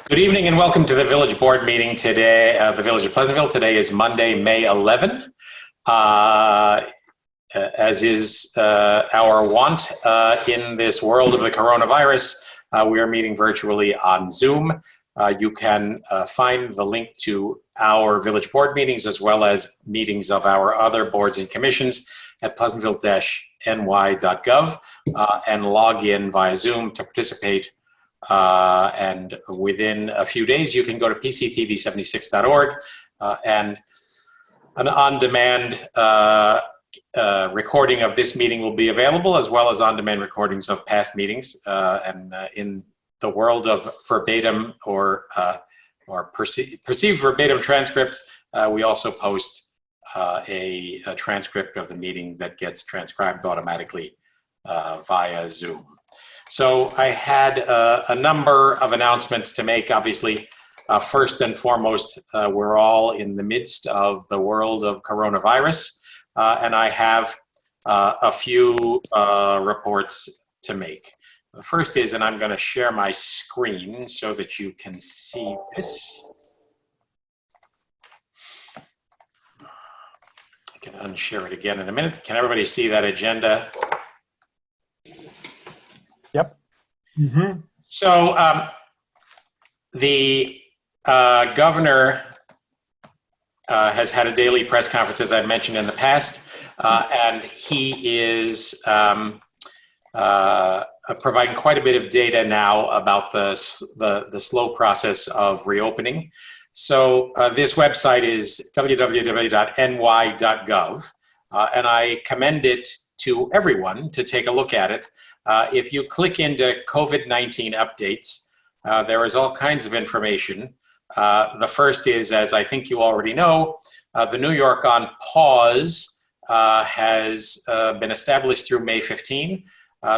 Good evening and welcome to the Village Board meeting today, the Village of Pleasantville. Today is Monday, May 11. As is our want in this world of the coronavirus, we are meeting virtually on Zoom. You can find the link to our Village Board meetings as well as meetings of our other boards and commissions at pleasantville-ny.gov and log in via Zoom to participate. And within a few days, you can go to pctv76.org and an on-demand recording of this meeting will be available, as well as on-demand recordings of past meetings. In the world of verbatim or perceived verbatim transcripts, we also post a transcript of the meeting that gets transcribed automatically via Zoom. So I had a number of announcements to make. Obviously, first and foremost, we're all in the midst of the world of coronavirus, and I have a few reports to make. The first is, and I'm going to share my screen so that you can see this. I can unshare it again in a minute. Can everybody see that agenda? Yep. Mm-hmm. So the governor has had a daily press conference, as I've mentioned in the past, and he is providing quite a bit of data now about the slow process of reopening. So this website is www.ny.gov, and I commend it to everyone to take a look at it. If you click into COVID-19 updates, there is all kinds of information. The first is, as I think you already know, the New York on pause has been established through May 15.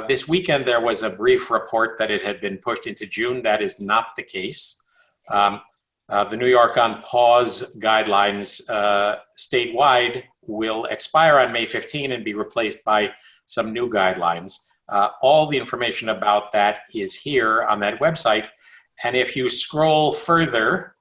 This weekend, there was a brief report that it had been pushed into June. That is not the case. The New York on pause guidelines statewide will expire on May 15 and be replaced by some new guidelines. All the information about that is here on that website. And if you scroll further,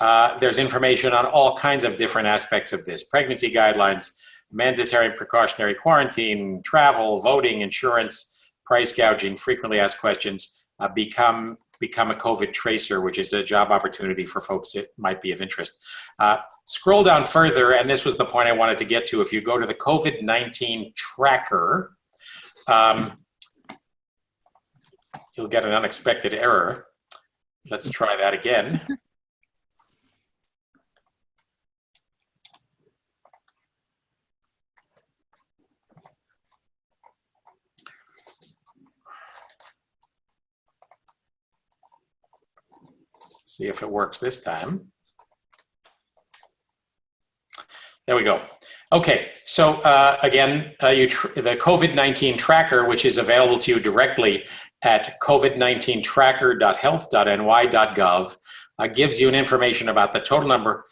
there's information on all kinds of different aspects of this. Pregnancy guidelines, mandatory and precautionary quarantine, travel, voting, insurance, price gouging, frequently asked questions, become a COVID tracer, which is a job opportunity for folks that might be of interest. Scroll down further, and this was the point I wanted to get to. If you go to the COVID-19 tracker, you'll get an unexpected error. Let's try that again. See if it works this time. There we go. Okay, so again, the COVID-19 tracker, which is available to you directly at covid19tracker.health.ny.gov, gives you an information about the total number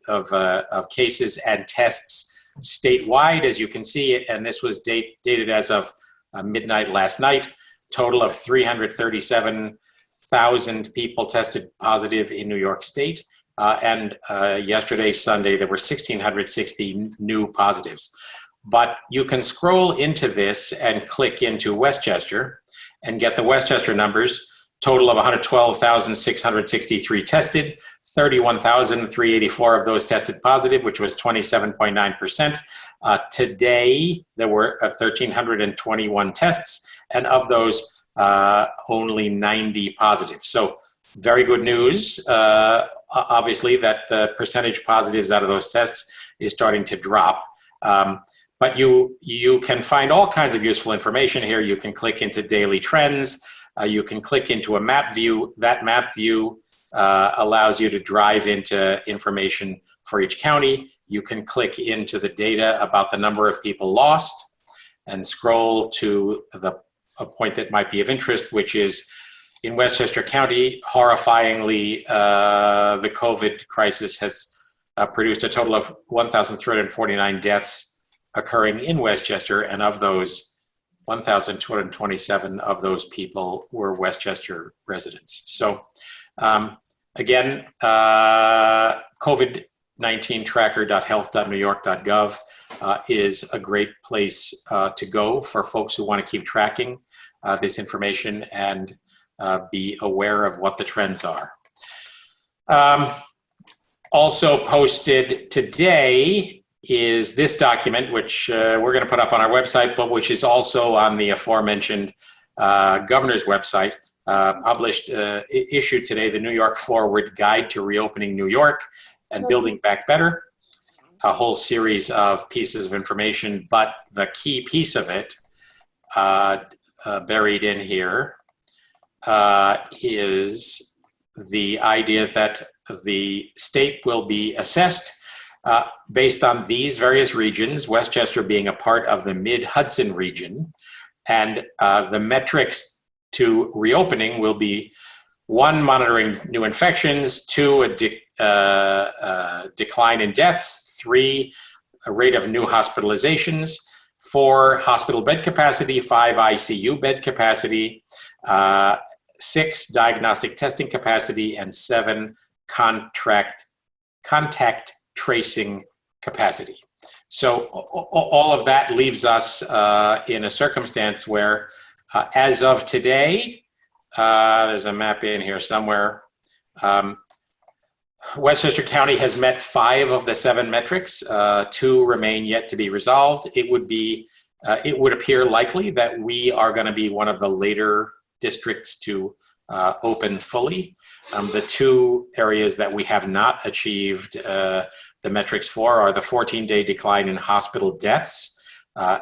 of cases and tests statewide, as you can see, and this was dated as of midnight last night. Total of 337,000 people tested positive in New York State. And yesterday, Sunday, there were 1,660 new positives. But you can scroll into this and click into Westchester and get the Westchester numbers. Total of 112,663 tested, 31,384 of those tested positive, which was 27.9%. Today, there were 1,321 tests, and of those, only 90 positive. So very good news, obviously, that the percentage positives out of those tests is starting to drop. But you can find all kinds of useful information here. You can click into daily trends. You can click into a map view. That map view allows you to drive into information for each county. You can click into the data about the number of people lost and scroll to a point that might be of interest, which is in Westchester County. Horrifyingly, the COVID crisis has produced a total of 1,349 deaths occurring in Westchester, and of those, 1,227 of those people were Westchester residents. So again, COVID-19 tracker.health.newyork.gov is a great place to go for folks who want to keep tracking this information and be aware of what the trends are. Also posted today is this document, which we're going to put up on our website, but which is also on the aforementioned governor's website, issued today, the New York Forward Guide to Reopening New York and Building Back Better. A whole series of pieces of information, but the key piece of it buried in here is the idea that the state will be assessed based on these various regions, Westchester being a part of the Mid-Hudson region, and the metrics to reopening will be 1, monitoring new infections, 2, a decline in deaths, 3, a rate of new hospitalizations, 4, hospital bed capacity, 5, ICU bed capacity, 6, diagnostic testing capacity, and 7, contact tracing capacity. So all of that leaves us in a circumstance where, as of today, there's a map in here somewhere, Westchester County has met 5 of the 7 metrics. 2 remain yet to be resolved. It would appear likely that we are going to be one of the later districts to open fully. The 2 areas that we have not achieved the metrics for are the 14-day decline in hospital deaths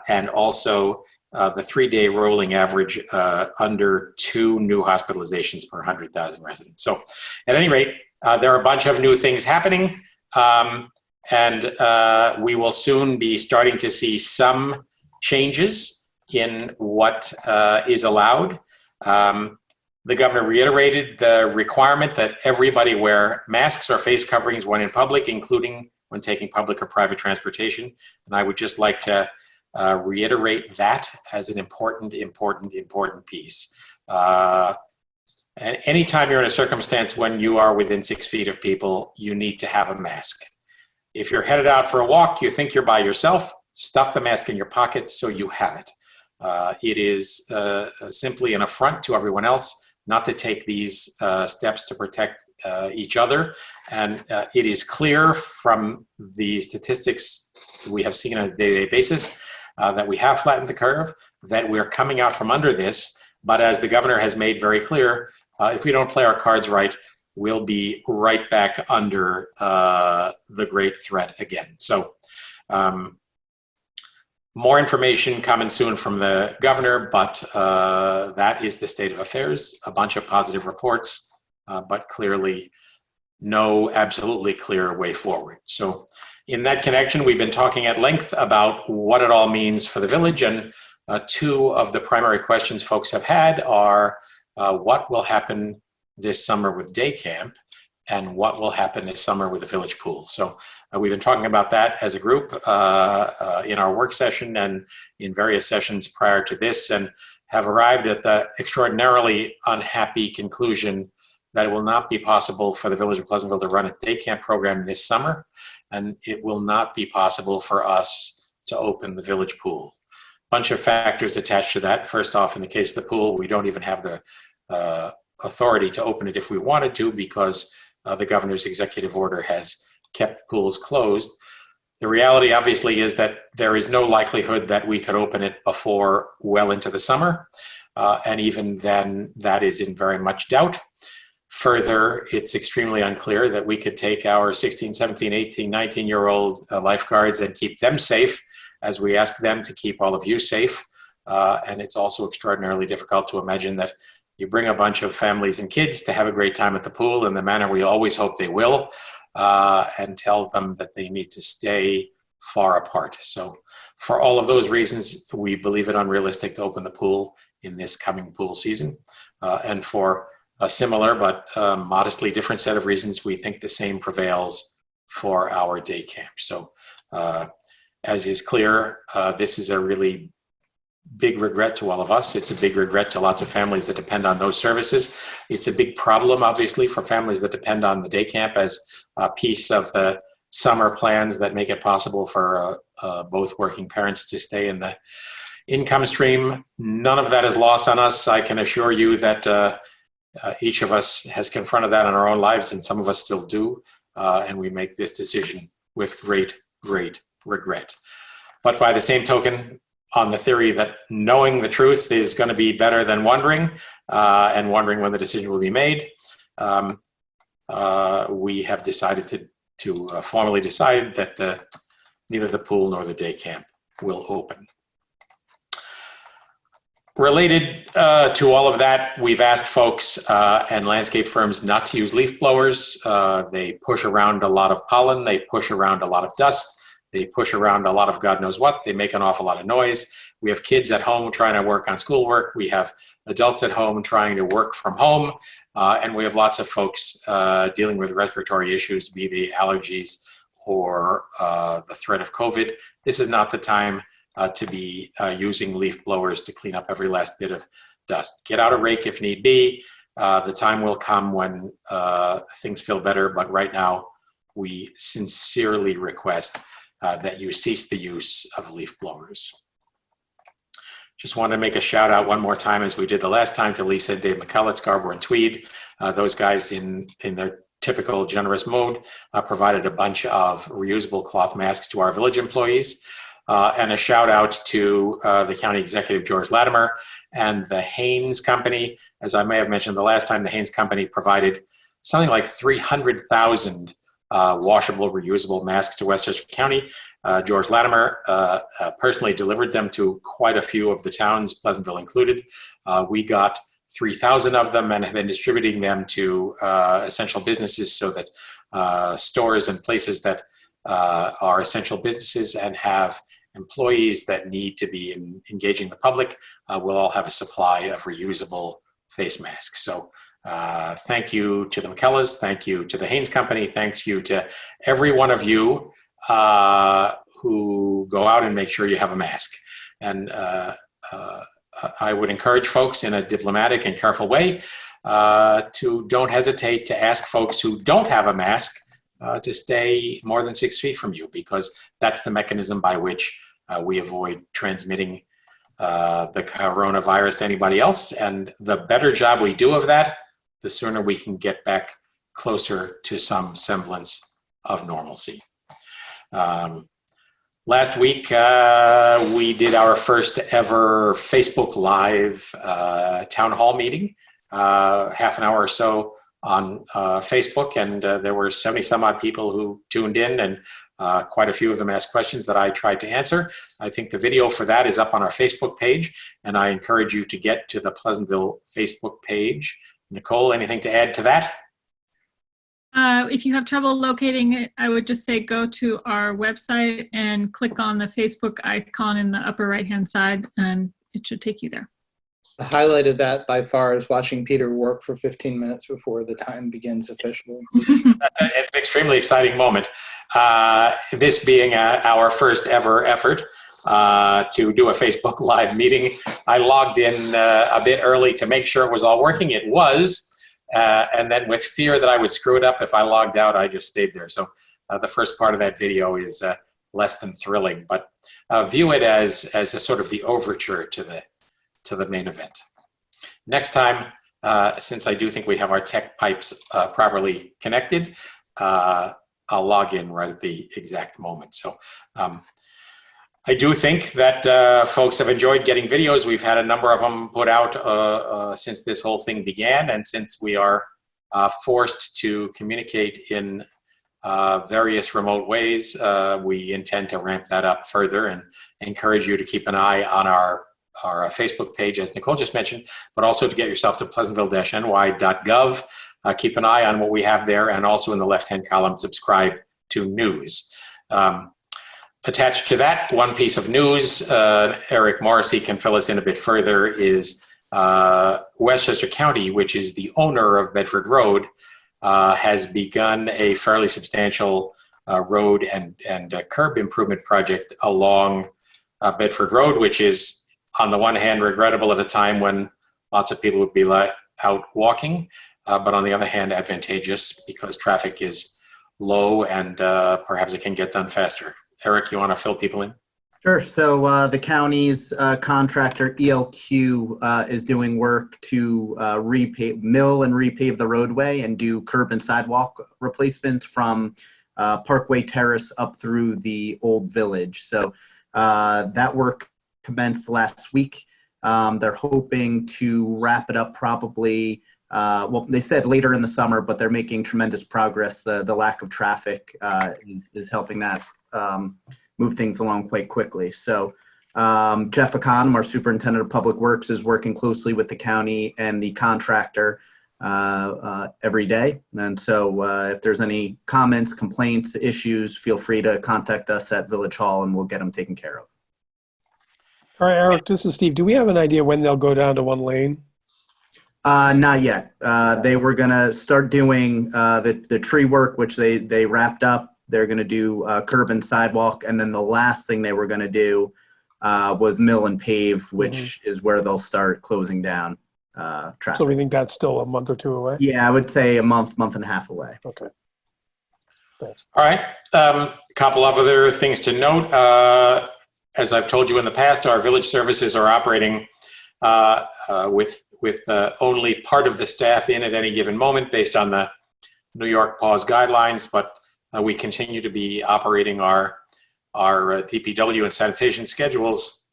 and also the 3-day rolling average under 2 new hospitalizations per 100,000 residents. So at any rate, there are a bunch of new things happening, and we will soon be starting to see some changes in what is allowed. The governor reiterated the requirement that everybody wear masks or face coverings when in public, including when taking public or private transportation. And I would just like to reiterate that as an important piece. And anytime you're in a circumstance when you are within 6 feet of people, you need to have a mask. If you're headed out for a walk, you think you're by yourself, stuff the mask in your pocket so you have it. It is simply an affront to everyone else not to take these steps to protect each other. And it is clear from the statistics we have seen on a day-to-day basis that we have flattened the curve, that we're coming out from under this. But as the governor has made very clear, if we don't play our cards right, we'll be right back under the great threat again. So more information coming soon from the governor, but that is the state of affairs. A bunch of positive reports, but clearly no absolutely clear way forward. So in that connection, we've been talking at length about what it all means for the village, and 2 of the primary questions folks have had are what will happen this summer with day camp, and what will happen this summer with the village pool. So we've been talking about that as a group in our work session and in various sessions prior to this, and have arrived at the extraordinarily unhappy conclusion that it will not be possible for the village of Pleasantville to run a day camp program this summer, and it will not be possible for us to open the village pool. Bunch of factors attached to that. First off, in the case of the pool, we don't even have the authority to open it if we wanted to, because the governor's executive order has kept pools closed. The reality, obviously, is that there is no likelihood that we could open it before well into the summer, and even then, that is in very much doubt. Further, it's extremely unclear that we could take our 16, 17, 18, 19-year-old lifeguards and keep them safe as we ask them to keep all of you safe. And it's also extraordinarily difficult to imagine that you bring a bunch of families and kids to have a great time at the pool in the manner we always hope they will, and tell them that they need to stay far apart. So for all of those reasons, we believe it unrealistic to open the pool in this coming pool season. And for a similar but modestly different set of reasons, we think the same prevails for our day camp. So as is clear, this is a really big regret to all of us. It's a big regret to lots of families that depend on those services. It's a big problem, obviously, for families that depend on the day camp as a piece of the summer plans that make it possible for both working parents to stay in the income stream. None of that is lost on us. I can assure you that each of us has confronted that in our own lives, and some of us still do. And we make this decision with great, great regret. But by the same token, on the theory that knowing the truth is going to be better than wondering, and wondering when the decision will be made, we have decided to formally decide that neither the pool nor the day camp will open. Related to all of that, we've asked folks and landscape firms not to use leaf blowers. They push around a lot of pollen, they push around a lot of dust, they push around a lot of God knows what, they make an awful lot of noise. We have kids at home trying to work on schoolwork, we have adults at home trying to work from home, and we have lots of folks dealing with respiratory issues, be they allergies or the threat of COVID. This is not the time to be using leaf blowers to clean up every last bit of dust. Get out a rake if need be. The time will come when things feel better, but right now we sincerely request that you cease the use of leaf blowers. Just want to make a shout out one more time, as we did the last time, to Lisa and Dave McCullough, Scarborough and Tweed. Those guys in their typical generous mode provided a bunch of reusable cloth masks to our village employees. And a shout out to the county executive, George Latimer, and the Haynes Company. As I may have mentioned the last time, the Haynes Company provided something like 300,000 washable, reusable masks to Westchester County. George Latimer personally delivered them to quite a few of the towns, Pleasantville included. We got 3,000 of them and have been distributing them to essential businesses so that stores and places that are essential businesses and have employees that need to be engaging the public will all have a supply of reusable face masks. So thank you to the McKellas, thank you to the Haynes Company, thanks you to every one of you who go out and make sure you have a mask. And I would encourage folks in a diplomatic and careful way to don't hesitate to ask folks who don't have a mask to stay more than 6 feet from you, because that's the mechanism by which we avoid transmitting the coronavirus to anybody else. And the better job we do of that, the sooner we can get back closer to some semblance of normalcy. Last week, we did our first ever Facebook Live town hall meeting, half an hour or so on Facebook, and there were 70 some odd people who tuned in, and quite a few of them asked questions that I tried to answer. I think the video for that is up on our Facebook page, and I encourage you to get to the Pleasantville Facebook page. Nicole, anything to add to that? If you have trouble locating it, I would just say go to our website and click on the Facebook icon in the upper right-hand side, and it should take you there. The highlight of that by far is watching Peter work for 15 minutes before the time begins officially. It's an extremely exciting moment. This being our first ever effort to do a Facebook Live meeting, I logged in a bit early to make sure it was all working. It was. And then with fear that I would screw it up if I logged out, I just stayed there. So the first part of that video is less than thrilling, but view it as a sort of the overture to the main event. Next time, since I do think we have our tech pipes properly connected, I'll log in right at the exact moment. So I do think that folks have enjoyed getting videos. We've had a number of them put out since this whole thing began, and since we are forced to communicate in various remote ways, we intend to ramp that up further and encourage you to keep an eye on our Facebook page, as Nicole just mentioned, but also to get yourself to pleasantville-ny.gov. Keep an eye on what we have there, and also in the left-hand column, subscribe to news. Attached to that, one piece of news, Eric Morrissey can fill us in a bit further, is Westchester County, which is the owner of Bedford Road, has begun a fairly substantial road and curb improvement project along Bedford Road, which is on the one hand, regrettable at a time when lots of people would be out walking, but on the other hand, advantageous because traffic is low and perhaps it can get done faster. Eric, you want to fill people in? Sure. So the county's contractor ELQ is doing work to mill and repave the roadway and do curb and sidewalk replacements from Parkway Terrace up through the old village. So that work commenced last week. They're hoping to wrap it up probably, well, they said later in the summer, but they're making tremendous progress. The lack of traffic is helping that move things along quite quickly. So Jeff Econom, our superintendent of public works, is working closely with the county and the contractor every day. And so if there's any comments, complaints, issues, feel free to contact us at Village Hall and we'll get them taken care of. All right, Eric, this is Steve. Do we have an idea when they'll go down to one lane? Not yet. They were going to start doing the tree work, which they wrapped up. They're going to do curb and sidewalk. And then the last thing they were going to do was mill and pave, which is where they'll start closing down traffic. So we think that's still a month or two away? Yeah, I would say a month and a half away. Okay. Thanks. All right. A couple of other things to note. As I've told you in the past, our village services are operating with only part of the staff in at any given moment based on the New York pause guidelines, but we continue to be operating our DPW and sanitation schedules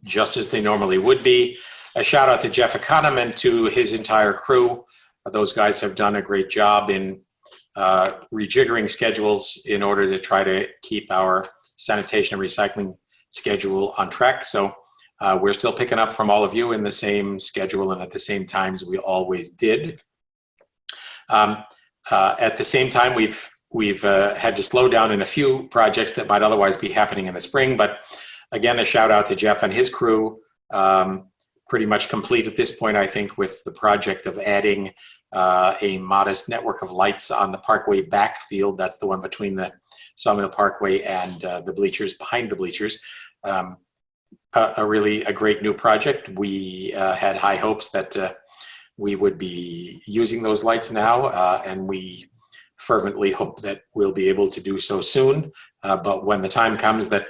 just as they normally would be. A shout out to Jeff Econom and to his entire crew. Those guys have done a great job in rejiggering schedules in order to try to keep our sanitation and recycling schedule on track. So we're still picking up from all of you in the same schedule and at the same times we always did. At the same time, we've had to slow down in a few projects that might otherwise be happening in the spring. But again, a shout out to Jeff and his crew. Pretty much complete at this point, I think, with the project of adding a modest network of lights on the Parkway backfield. That's the one between the Sawmill Parkway and the bleachers, behind the bleachers. A great new project. We had high hopes that we would be using those lights now, and we fervently hope that we'll be able to do so soon. But when the time comes that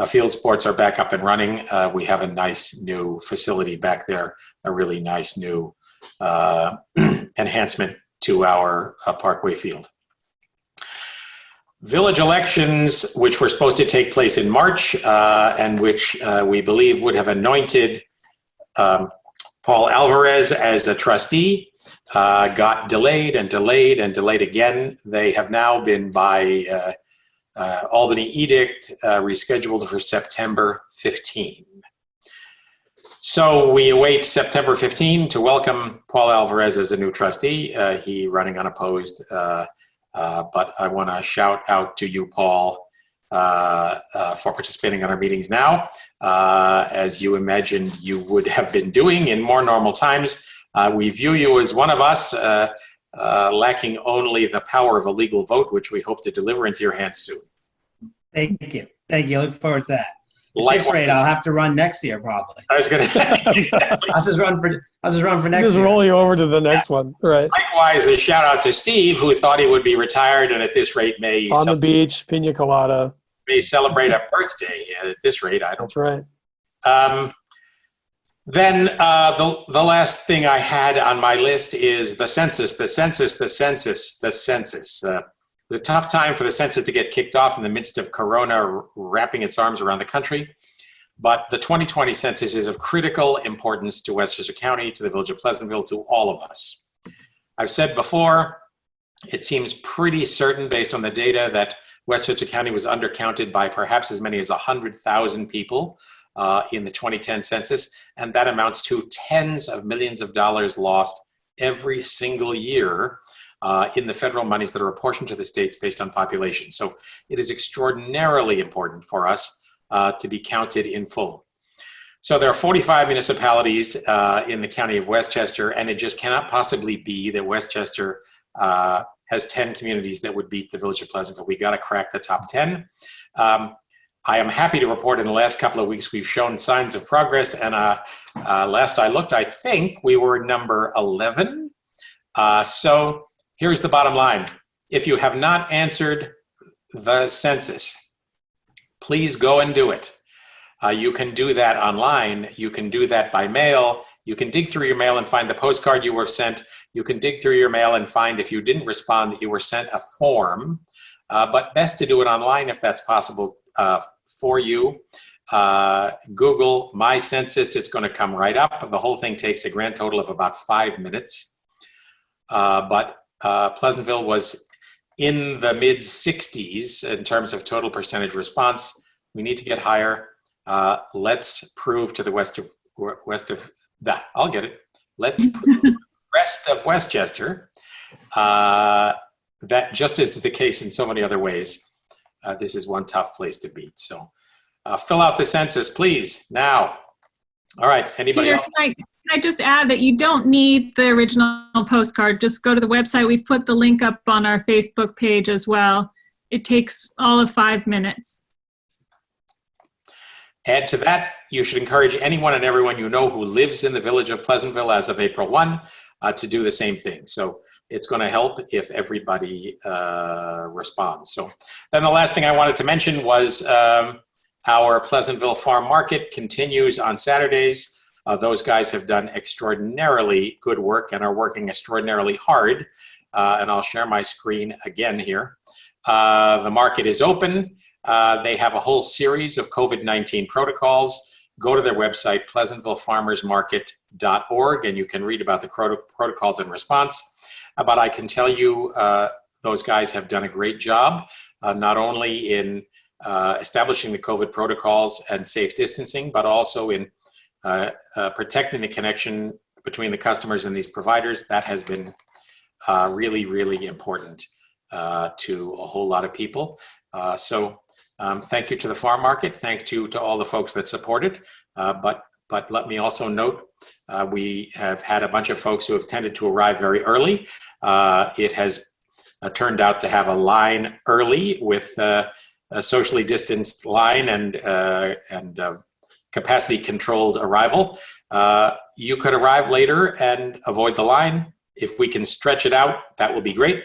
field sports are back up and running, we have a nice new facility back there, a really nice new enhancement to our Parkway field. Village elections, which were supposed to take place in March, and which we believe would have anointed Paul Alvarez as a trustee, got delayed and delayed and delayed again. They have now been, by Albany edict, rescheduled for September 15. So we await September 15 to welcome Paul Alvarez as a new trustee. He running unopposed. But I want to shout out to you, Paul, for participating in our meetings now. As you imagined you would have been doing in more normal times. We view you as one of us, lacking only the power of a legal vote, which we hope to deliver into your hands soon. Thank you. Thank you. I look forward to that. At Likewise. this rate, I'll have to run next year, probably. I was going to. I'll just run for next Just year. roll you over to the next one. Right. Likewise, a shout out to Steve, who thought he would be retired, and at this rate may On the beach, pina colada. may celebrate a birthday. At this rate, I don't. That's right. Then the last thing I had on my list is the census. The tough time for the census to get kicked off in the midst of Corona wrapping its arms around the country. But the 2020 census is of critical importance to Westchester County, to the village of Pleasantville, to all of us. I've said before, it seems pretty certain based on the data that Westchester County was undercounted by perhaps as many as 100,000 people in the 2010 census, and that amounts to tens of millions of dollars lost every single year in the federal monies that are apportioned to the states based on population. So it is extraordinarily important for us to be counted in full. So there are 45 municipalities in the county of Westchester, and it just cannot possibly be that Westchester has 10 communities that would beat the village of Pleasantville. We got to crack the top 10. I am happy to report in the last couple of weeks we've shown signs of progress, and last I looked, I think we were number 11. So here's the bottom line. If you have not answered the census, please go and do it. You can do that online. You can do that by mail. You can dig through your mail and find the postcard you were sent. You can dig through your mail and find, if you didn't respond, that you were sent a form. But best to do it online if that's possible for you. Google My Census. It's going to come right up. The whole thing takes a grand total of about 5 minutes. But Pleasantville was in the mid-60s in terms of total percentage response. We need to get higher. Let's prove to the west of that. I'll get it. Let's prove to the rest of Westchester that, just as is the case in so many other ways, this is one tough place to beat. So fill out the census, please, now. All right, anybody Peter, else? Can I just add that you don't need the original postcard. Just go to the website. We've put the link up on our Facebook page as well. It takes all of 5 minutes. Add to that, you should encourage anyone and everyone you know who lives in the village of Pleasantville as of April 1 to do the same thing. So it's going to help if everybody responds. So then the last thing I wanted to mention was our Pleasantville Farm Market continues on Saturdays. Those guys have done extraordinarily good work and are working extraordinarily hard. And I'll share my screen again here. The market is open. They have a whole series of COVID-19 protocols. Go to their website, pleasantvillefarmersmarket.org, and you can read about the protocols in response. But I can tell you those guys have done a great job, not only in establishing the COVID protocols and safe distancing, but also in protecting the connection between the customers and these providers. That has been really, really important to a whole lot of people. So thank you to the farm market. Thanks to all the folks that support it. But let me also note, we have had a bunch of folks who have tended to arrive very early. It has turned out to have a line early with a socially distanced line and capacity controlled arrival. You could arrive later and avoid the line. If we can stretch it out, that will be great.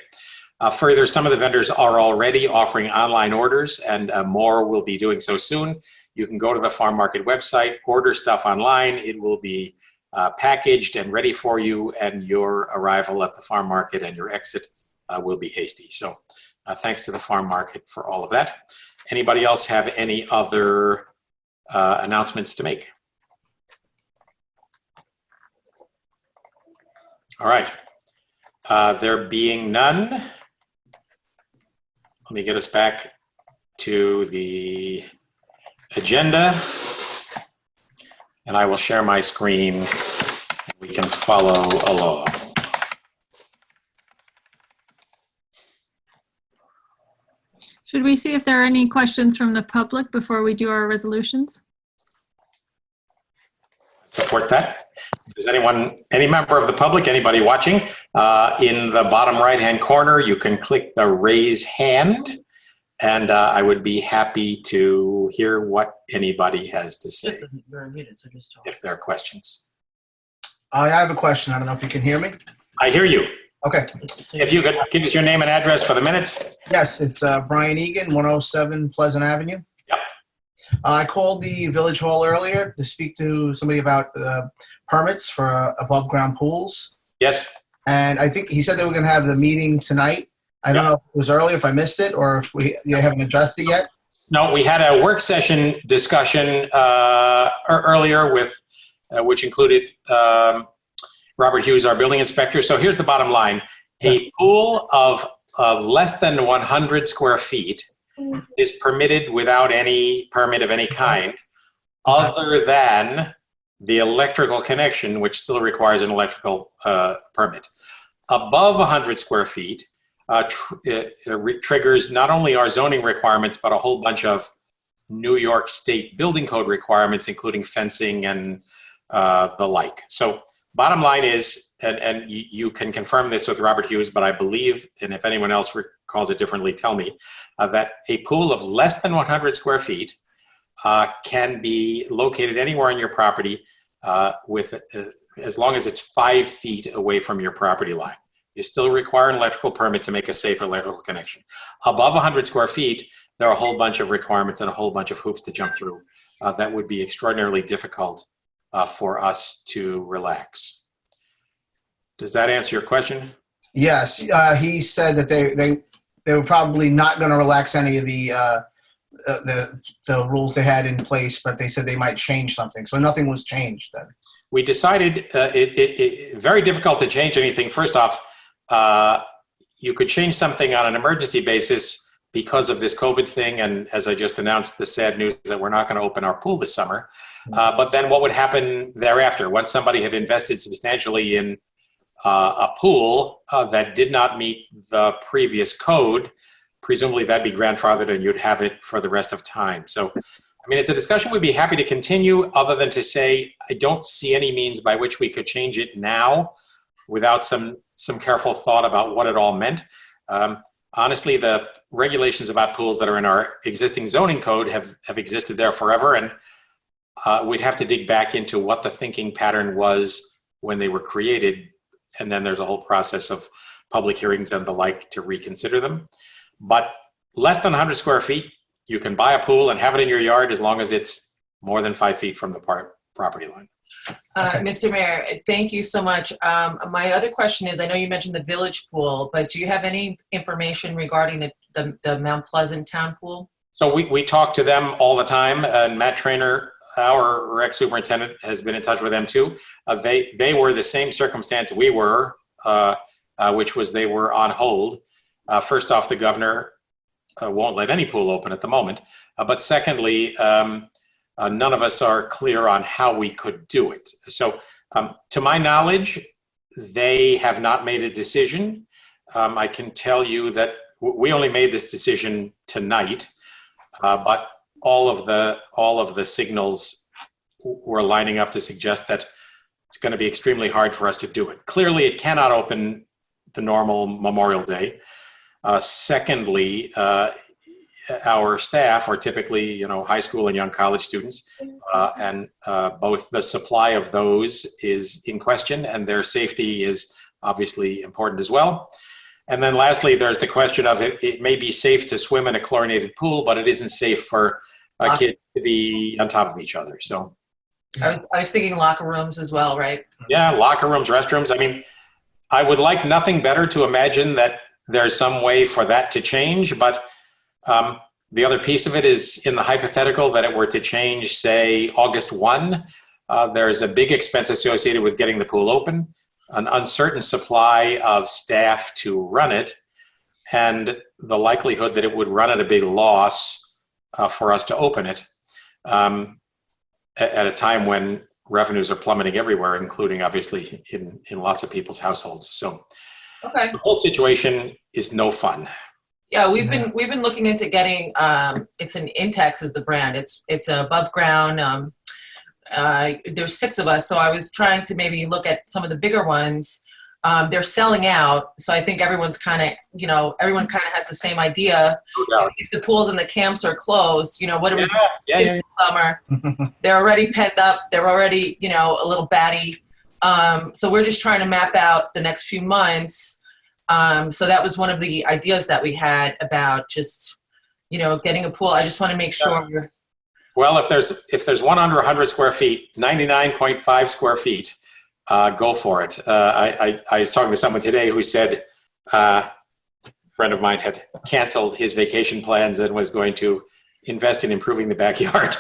Further, some of the vendors are already offering online orders, and more will be doing so soon. You can go to the farm market website, order stuff online. It will be packaged and ready for you, and your arrival at the farm market and your exit will be hasty. So thanks to the farm market for all of that. Anybody else have any other announcements to make? All right. There being none, let me get us back to the agenda, and I will share my screen and we can follow along. Should we see if there are any questions from the public before we do our resolutions? Support that. If there's any member of the public, anybody watching, in the bottom right-hand corner, you can click the raise hand, and I would be happy to hear what anybody has to say, if there are questions. I have a question. I don't know if you can hear me. I hear you. Okay. If you could give us your name and address for the minutes. Yes, it's Brian Egan, 107 Pleasant Avenue. Yep. I called the Village Hall earlier to speak to somebody about permits for above ground pools. Yes. And I think he said they were going to have the meeting tonight. I don't know if it was earlier, if I missed it, or if they haven't addressed it yet. No, we had a work session discussion earlier with, which included Robert Hughes, our building inspector. So here's the bottom line. A pool of less than 100 square feet is permitted without any permit of any kind, other than the electrical connection, which still requires an electrical permit. Above 100 square feet triggers not only our zoning requirements, but a whole bunch of New York State building code requirements, including fencing and the like. So bottom line is, and you can confirm this with Robert Hughes, but I believe, and if anyone else recalls it differently, tell me, that a pool of less than 100 square feet can be located anywhere on your property as long as it's 5 feet away from your property line. You still require an electrical permit to make a safe electrical connection. Above 100 square feet, there are a whole bunch of requirements and a whole bunch of hoops to jump through that would be extraordinarily difficult for us to relax. Does that answer your question? Yes, he said that they were probably not going to relax any of the rules they had in place, but they said they might change something. So nothing was changed then. We decided very difficult to change anything. First off, you could change something on an emergency basis because of this COVID thing, and as I just announced, the sad news that we're not going to open our pool this summer. But then what would happen thereafter? Once somebody had invested substantially in a pool that did not meet the previous code, presumably that'd be grandfathered and you'd have it for the rest of time. So, I mean, it's a discussion we'd be happy to continue, other than to say, I don't see any means by which we could change it now without some careful thought about what it all meant. Honestly, the regulations about pools that are in our existing zoning code have existed there forever, and we'd have to dig back into what the thinking pattern was when they were created, and then there's a whole process of public hearings and the like to reconsider them. But less than 100 square feet, you can buy a pool and have it in your yard as long as it's more than 5 feet from the property line. Mr. Mayor, thank you so much. My other question is, I know you mentioned the village pool, but do you have any information regarding the Mount Pleasant town pool? So we talk to them all the time, and Matt Trainer, our rec superintendent, has been in touch with them too. They were the same circumstance we were, which was they were on hold. First off, the governor won't let any pool open at the moment. But secondly, none of us are clear on how we could do it. So to my knowledge, they have not made a decision. I can tell you that we only made this decision tonight, but all of the signals were lining up to suggest that it's going to be extremely hard for us to do it. Clearly, it cannot open the normal Memorial Day. Secondly, our staff are typically, high school and young college students, and both the supply of those is in question, and their safety is obviously important as well. And then lastly, there's the question of it may be safe to swim in a chlorinated pool, but it isn't safe for a kid to be on top of each other. So I was thinking locker rooms as well, right? Yeah, locker rooms, restrooms. I mean, I would like nothing better to imagine that there's some way for that to change, but the other piece of it is, in the hypothetical that it were to change, say, August 1, there's a big expense associated with getting the pool open, an uncertain supply of staff to run it, and the likelihood that it would run at a big loss for us to open it at a time when revenues are plummeting everywhere, including obviously in lots of people's households. So Okay. the whole situation is no fun. Yeah, we've been looking into getting. It's an Intex is the brand. It's above ground. There's 6 of us, so I was trying to maybe look at some of the bigger ones. They're selling out, so I think everyone's kind of, everyone kind of has the same idea. No doubt. If the pools and the camps are closed, what do we do in Yeah. the summer? They're already pent up. They're already, a little batty. So we're just trying to map out the next few months. So that was one of the ideas that we had about just, getting a pool. I just want to make sure. Well, if there's one under 100 square feet, 99.5 square feet, go for it. I was talking to someone today who said a friend of mine had canceled his vacation plans and was going to invest in improving the backyard.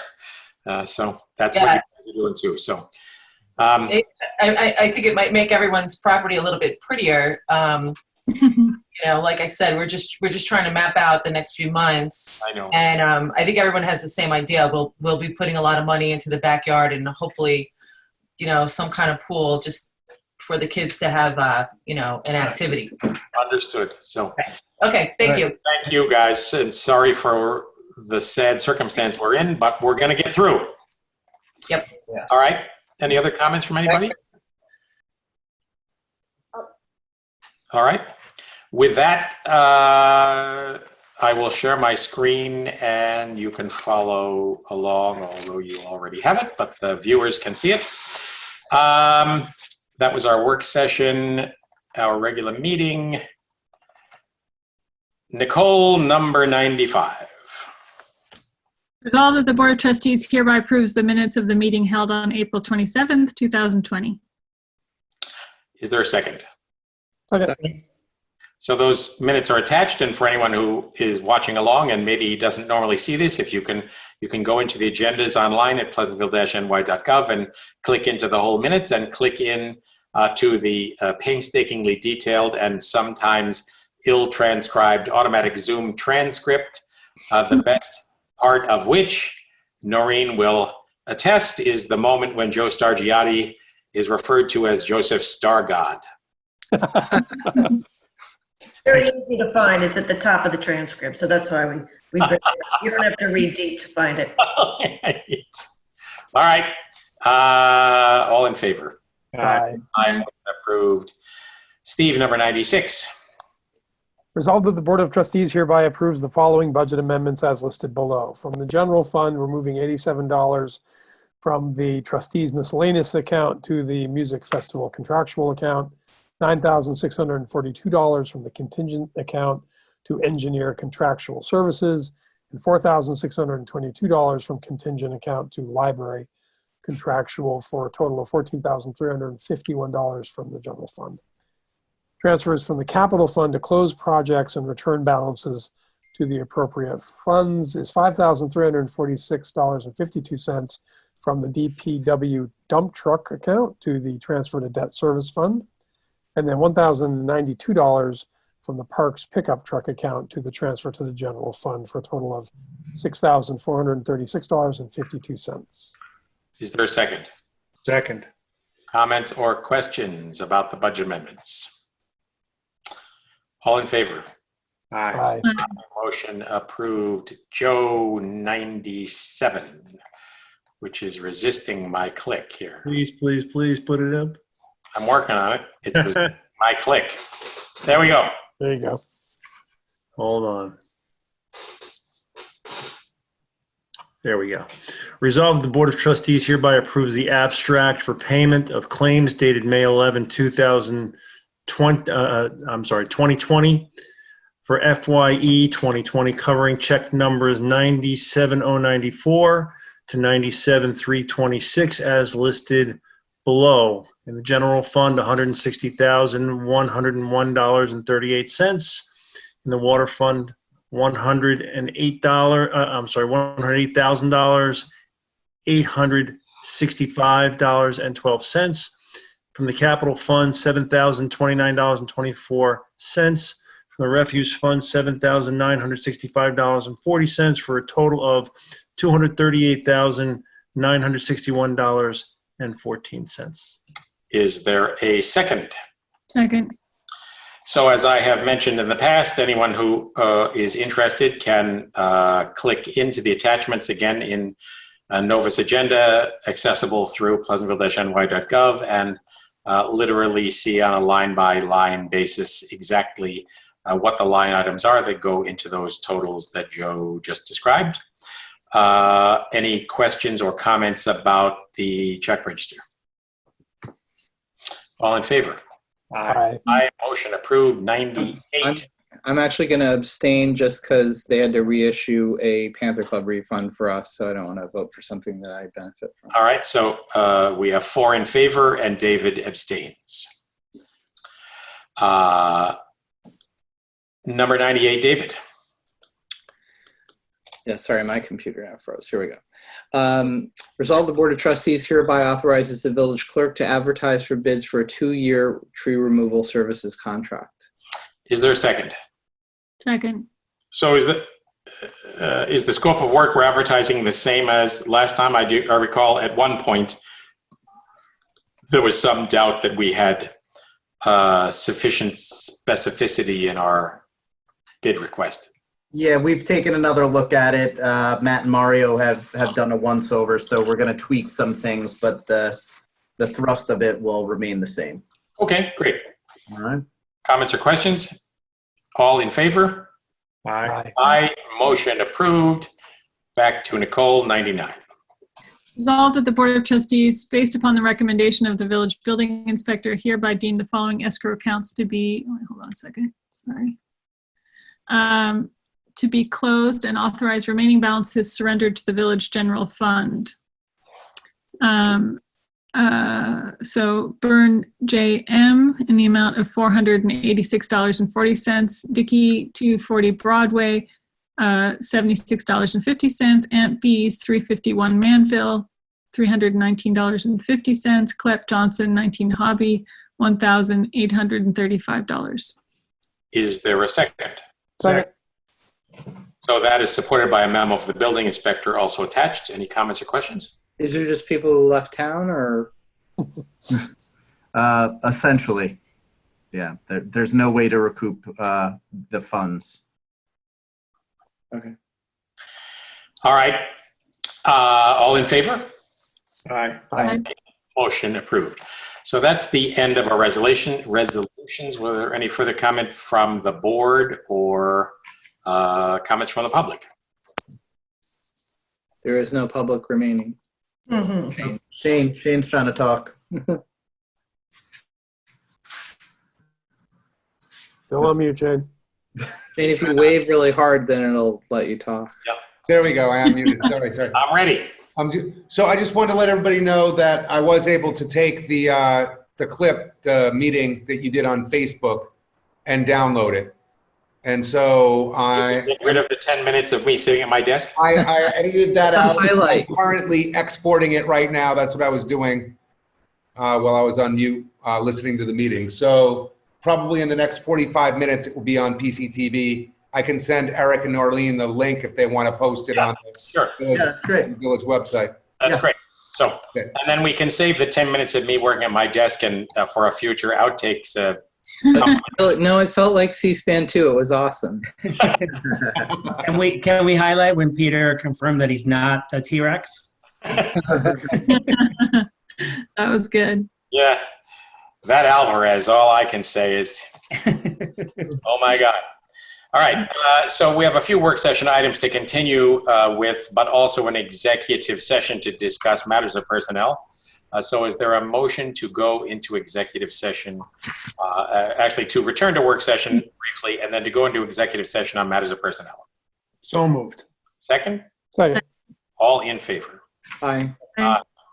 So that's what you guys are doing too. So I think it might make everyone's property a little bit prettier. Like I said, we're just trying to map out the next few months. I know. And I think everyone has the same idea. We'll be putting a lot of money into the backyard and hopefully, some kind of pool just for the kids to have, an activity. Understood. So Okay, thank you. thank you guys, and sorry for the sad circumstance we're in, but we're going to get through. Yep. Yes. All right. Any other comments from anybody? All right. With that, I will share my screen and you can follow along, although you already have it, but the viewers can see it. That was our work session, our regular meeting. Nicole, number 95. Resolved that the Board of Trustees hereby approves the minutes of the meeting held on April 27th, 2020. Is there a second? Second. So those minutes are attached, and for anyone who is watching along and maybe doesn't normally see this, if you can go into the agendas online at pleasantville-ny.gov and click into the whole minutes and click in to the painstakingly detailed and sometimes ill-transcribed automatic Zoom transcript, the best part of which Noreen will attest is the moment when Joe Stargiotti is referred to as Joseph Stargod. Very easy to find. It's at the top of the transcript, so that's why we bring it up. You don't have to read deep to find it. All right. All in favor? Aye. I'm approved. Steve, number 96. Resolved that the Board of Trustees hereby approves the following budget amendments as listed below. From the general fund, removing $87 from the trustees miscellaneous account to the music festival contractual account, $9,642 from the contingent account to engineer contractual services, and $4,622 from contingent account to library contractual, for a total of $14,351 from the general fund. Transfers from the capital fund to close projects and return balances to the appropriate funds is $5,346.52 from the DPW dump truck account to the transfer to debt service fund, and then $1,092 from the parks pickup truck account to the transfer to the general fund, for a total of $6,436.52. Is there a second? Second. Comments or questions about the budget amendments? All in favor? Aye. Aye. Motion approved. Joe, 97, which is resisting my click here. Please put it up. I'm working on it. It's resisting my click. There we go. There you go. Hold on. There we go. Resolved, the Board of Trustees hereby approves the abstract for payment of claims dated May 11, 2020 for FYE 2020, covering check numbers 97094 to 97326 as listed below. In the general fund, $160,101.38. In the water fund, $108,000, $865.12. From the capital fund, $7,029.24. From the refuse fund, $7,965.40, for a total of $238,961.14. Is there a second? Second. So as I have mentioned in the past, anyone who is interested can click into the attachments again in Novus Agenda, accessible through pleasantville-ny.gov, and literally see on a line-by-line basis exactly what the line items are that go into those totals that Joe just described. Any questions or comments about the check register? All in favor? Aye. Aye. Motion approved. 98. I'm actually going to abstain just because they had to reissue a Panther Club refund for us, so I don't want to vote for something that I benefit from. All right, so we have 4 in favor and David abstains. Number 98, David. Yeah, sorry, my computer now froze. Here we go. Resolve, the Board of Trustees hereby authorizes the village clerk to advertise for bids for a 2-year tree removal services contract. Is there a second? Second. So is the scope of work we're advertising the same as last time? I recall at one point there was some doubt that we had sufficient specificity in our bid request. Yeah, we've taken another look at it. Matt and Mario have done a once over, so we're going to tweak some things, but the thrust of it will remain the same. Okay, great. All right. Comments or questions? All in favor? Aye. Aye. Motion approved. Back to Nicole, 99. Resolved that the Board of Trustees, based upon the recommendation of the village building inspector, hereby deem the following escrow accounts to be, hold on a second, sorry. To be closed and authorize remaining balances surrendered to the village general fund. So Burn J.M. in the amount of $486.40, Dickey 240 Broadway, $76.50, Aunt B's 351 Manville, $319.50, Clep Johnson 19 Hobby, $1,835. Is there a second? Second. So that is supported by a memo of the building inspector also attached. Any comments or questions? Is there just people who left town, or? Essentially, yeah. There's no way to recoup the funds. Okay. All right. All in favor? Aye. Aye. Motion approved. So that's the end of our resolutions. Were there any further comment from the board or comments from the public? There is no public remaining. Shane's trying to talk. Still on mute, Shane. Shane, if you wave really hard, then it'll let you talk. There we go. I am muted. Sorry. I'm ready. So I just wanted to let everybody know that I was able to take the clip, the meeting that you did on Facebook, and download it. And so Get rid of the 10 minutes of me sitting at my desk. I edited that Some out. highlight. I'm currently exporting it right now. That's what I was doing while I was on mute listening to the meeting. So probably in the next 45 minutes, it will be on PCTV. I can send Eric and Norlene the link if they want to post it on Sure. the that's great. village website. That's Yeah. great. So, Okay. and then we can save the 10 minutes of me working at my desk and for a future outtakes. No, it felt like C-SPAN too. It was awesome. Can we highlight when Peter confirmed that he's not a T-Rex? That was good. Yeah. That Alvarez, all I can say is, oh my God. All right. So we have a few work session items to continue with, but also an executive session to discuss matters of personnel. So is there a motion to go into executive session, actually to return to work session briefly, and then to go into executive session on matters of personnel? So moved. Second? Second. All in favor? Aye.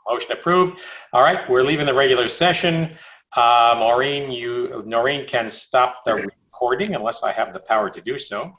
Motion approved. All right, we're leaving the regular session. Noreen can stop the recording unless I have the power to do so.